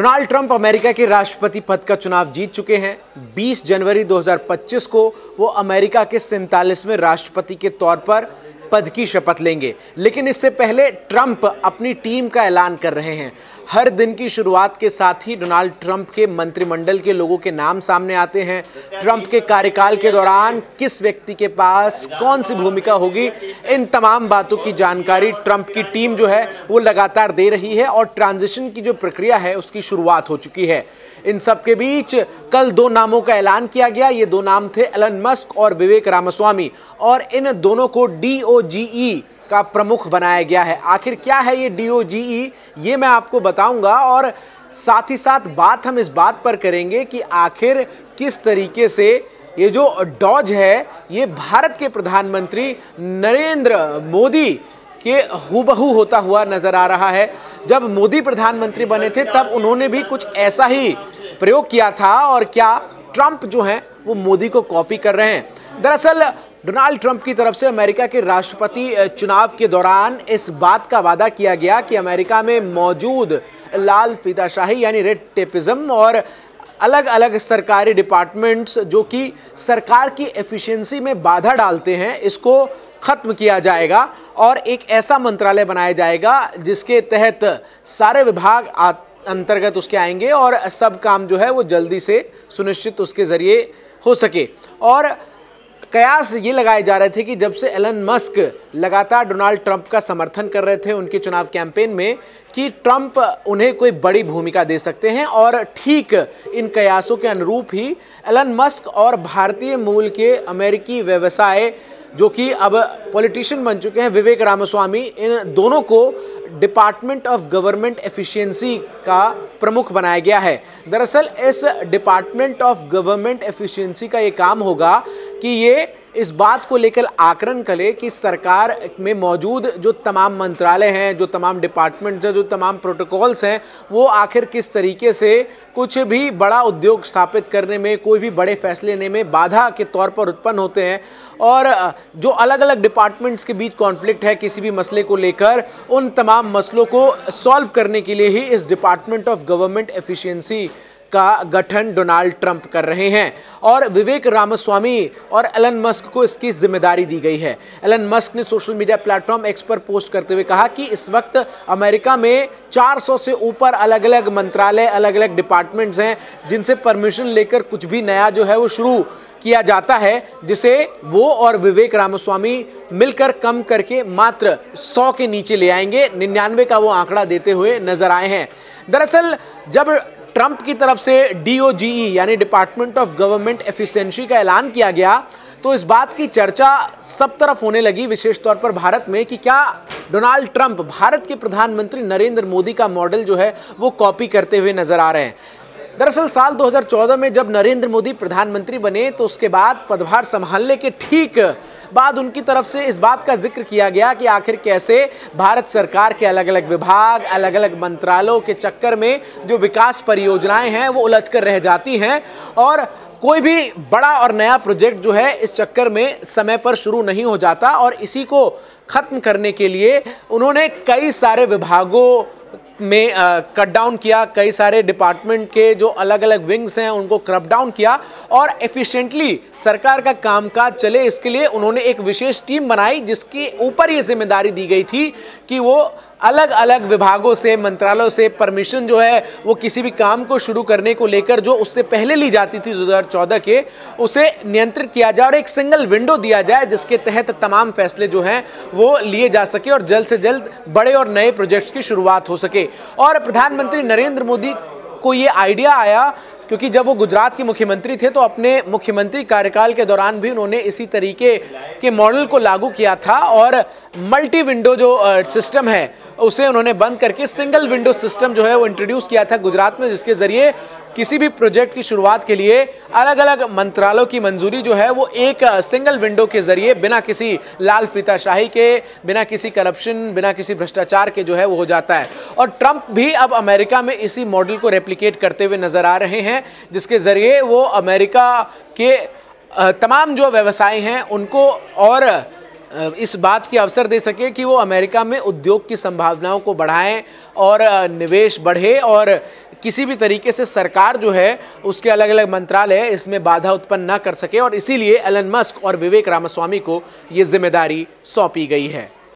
Donald Trump America के राष्ट्रपति पद का चुनाव जीत चुके हैं। 20 जनवरी 2025 को वो अमेरिका के 47वें राष्ट्रपति के तौर पर पद की शपथ लेंगे। लेकिन इससे पहले ट्रंप अपनी टीम का ऐलान कर रहे हैं। हर दिन की शुरुआत के साथ ही डोनाल्ड ट्रंप के मंत्रिमंडल के लोगों के नाम सामने आते हैं। ट्रंप के कार्यकाल के दौरान किस व्यक्ति के पास कौन सी भूमिका होगी, इन तमाम बातों की जानकारी ट्रंप की टीम जो है वो लगातार दे रही है और ट्रांजिशन की जो प्रक्रिया है उसकी शुरुआत हो चुकी है। इन सब के बीच कल दो नामों का ऐलान किया गया। ये दो नाम थे एलन मस्क और विवेक रामास्वामी, और इन दोनों को DOGE का प्रमुख बनाया गया है। आखिर क्या है ये DOGE, ये मैं आपको बताऊंगा, और साथ ही साथ बात हम इस बात पर करेंगे कि आखिर किस तरीके से ये जो डॉज है ये भारत के प्रधानमंत्री नरेंद्र मोदी के हूबहू होता हुआ नजर आ रहा है। जब मोदी प्रधानमंत्री बने थे तब उन्होंने भी कुछ ऐसा ही प्रयोग किया था, और क्या ट्रंप जो हैं वो मोदी को कॉपी कर रहे हैं? दरअसल डोनाल्ड ट्रंप की तरफ से अमेरिका के राष्ट्रपति चुनाव के दौरान इस बात का वादा किया गया कि अमेरिका में मौजूद लाल फीताशाही यानी रेड टेपिज्म और अलग अलग सरकारी डिपार्टमेंट्स जो कि सरकार की एफिशिएंसी में बाधा डालते हैं, इसको खत्म किया जाएगा और एक ऐसा मंत्रालय बनाया जाएगा जिसके तहत सारे विभाग अंतर्गत उसके आएंगे और सब काम जो है वो जल्दी से सुनिश्चित उसके जरिए हो सके। और कयास ये लगाए जा रहे थे कि जब से एलन मस्क लगातार डोनाल्ड ट्रंप का समर्थन कर रहे थे उनके चुनाव कैंपेन में कि ट्रंप उन्हें कोई बड़ी भूमिका दे सकते हैं, और ठीक इन कयासों के अनुरूप ही एलन मस्क और भारतीय मूल के अमेरिकी व्यवसाय जो कि अब पॉलिटिशियन बन चुके हैं विवेक रामास्वामी, इन दोनों को डिपार्टमेंट ऑफ गवर्नमेंट एफिशिएंसी का प्रमुख बनाया गया है। दरअसल इस डिपार्टमेंट ऑफ गवर्नमेंट एफिशिएंसी का ये काम होगा कि ये इस बात को लेकर आकलन करे कि सरकार में मौजूद जो तमाम मंत्रालय हैं, जो तमाम डिपार्टमेंट्स हैं, जो तमाम प्रोटोकॉल्स हैं, वो आखिर किस तरीके से कुछ भी बड़ा उद्योग स्थापित करने में, कोई भी बड़े फैसले लेने में बाधा के तौर पर उत्पन्न होते हैं, और जो अलग अलग डिपार्टमेंट्स के बीच कॉन्फ्लिक्ट है किसी भी मसले को लेकर, उन तमाम मसलों को सॉल्व करने के लिए ही इस डिपार्टमेंट ऑफ गवर्नमेंट एफिशिएंसी का गठन डोनाल्ड ट्रंप कर रहे हैं। और विवेक रामास्वामी और एलन मस्क को इसकी जिम्मेदारी दी गई है। एलन मस्क ने सोशल मीडिया प्लेटफॉर्म एक्स पर पोस्ट करते हुए कहा कि इस वक्त अमेरिका में 400 से ऊपर अलग अलग मंत्रालय, अलग अलग डिपार्टमेंट्स हैं जिनसे परमिशन लेकर कुछ भी नया जो है वो शुरू किया जाता है, जिसे वो और विवेक रामास्वामी मिलकर कम करके मात्र 100 के नीचे ले आएंगे। 99 का वो आंकड़ा देते हुए नजर आए हैं। दरअसल जब ट्रंप की तरफ से DOGE यानी डिपार्टमेंट ऑफ गवर्नमेंट एफिशिएंसी का ऐलान किया गया तो इस बात की चर्चा सब तरफ होने लगी, विशेष तौर पर भारत में, कि क्या डोनाल्ड ट्रंप भारत के प्रधानमंत्री नरेंद्र मोदी का मॉडल जो है वो कॉपी करते हुए नजर आ रहे हैं। दरअसल साल 2014 में जब नरेंद्र मोदी प्रधानमंत्री बने तो उसके बाद पदभार संभालने के ठीक बाद उनकी तरफ से इस बात का जिक्र किया गया कि आखिर कैसे भारत सरकार के अलग अलग विभाग, अलग अलग मंत्रालयों के चक्कर में जो विकास परियोजनाएं हैं वो उलझ कर रह जाती हैं, और कोई भी बड़ा और नया प्रोजेक्ट जो है इस चक्कर में समय पर शुरू नहीं हो जाता। और इसी को खत्म करने के लिए उन्होंने कई सारे विभागों में कट डाउन किया, कई सारे डिपार्टमेंट के जो अलग अलग विंग्स हैं उनको क्रप डाउन किया, और एफिशिएंटली सरकार का कामकाज चले इसके लिए उन्होंने एक विशेष टीम बनाई जिसके ऊपर ये जिम्मेदारी दी गई थी कि वो अलग अलग विभागों से, मंत्रालयों से परमिशन जो है वो किसी भी काम को शुरू करने को लेकर जो उससे पहले ली जाती थी 2014 के, उसे नियंत्रित किया जाए और एक सिंगल विंडो दिया जाए जिसके तहत तमाम फैसले जो हैं वो लिए जा सके और जल्द से जल्द बड़े और नए प्रोजेक्ट्स की शुरुआत हो सके। और प्रधानमंत्री नरेंद्र मोदी को ये आइडिया आया क्योंकि जब वो गुजरात के मुख्यमंत्री थे तो अपने मुख्यमंत्री कार्यकाल के दौरान भी उन्होंने इसी तरीके के मॉडल को लागू किया था, और मल्टी विंडो जो सिस्टम है उसे उन्होंने बंद करके सिंगल विंडो सिस्टम जो है वो इंट्रोड्यूस किया था गुजरात में, जिसके जरिए किसी भी प्रोजेक्ट की शुरुआत के लिए अलग अलग मंत्रालयों की मंजूरी जो है वो एक सिंगल विंडो के जरिए बिना किसी लाल फीताशाही के, बिना किसी करप्शन, बिना किसी भ्रष्टाचार के जो है वो हो जाता है। और ट्रंप भी अब अमेरिका में इसी मॉडल को रेप्लिकेट करते हुए नजर आ रहे हैं, जिसके जरिए वो अमेरिका के तमाम जो व्यवसाय हैं उनको और इस बात की अवसर दे सके कि वो अमेरिका में उद्योग की संभावनाओं को बढ़ाएं और निवेश बढ़े और किसी भी तरीके से सरकार जो है उसके अलग अलग मंत्रालय इसमें बाधा उत्पन्न न कर सके, और इसीलिए एलन मस्क और विवेक रामास्वामी को ये जिम्मेदारी सौंपी गई है।